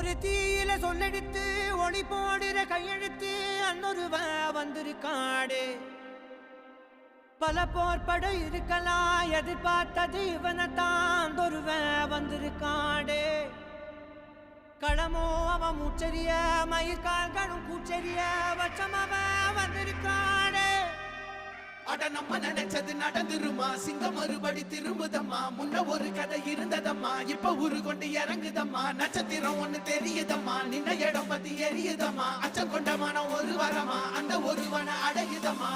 ஒரு தீயில சொல்லெடுத்து ஒளி போடுற கையெழுத்து அன்னொருவ வந்திருக்காடு. பல போர்பட இருக்கலாம் எதிர்பார்த்தது இவனைத்தான் ஒருவ வந்திருக்காடு. களமோ அவன் மூச்சரிய மயிர்கால்களும் கூச்சரிய வச்சம் அவன் வந்திருக்காடு. அட நம்ம நினைச்சது நடந்துருமா, சிங்கம் மறுபடி திரும்புதம்மா. முன்ன ஒரு கதை இருந்ததம்மா, இப்ப உரு கொண்டு இறங்குதம்மா. நட்சத்திரம் ஒண்ணு தெரியுதம்மா, நின்ன இடம் பத்தி எரியுதம்மா. அச்சம் கொண்ட மனம் ஒரு வரமா, அந்த ஒருவனை அடையுதம்மா.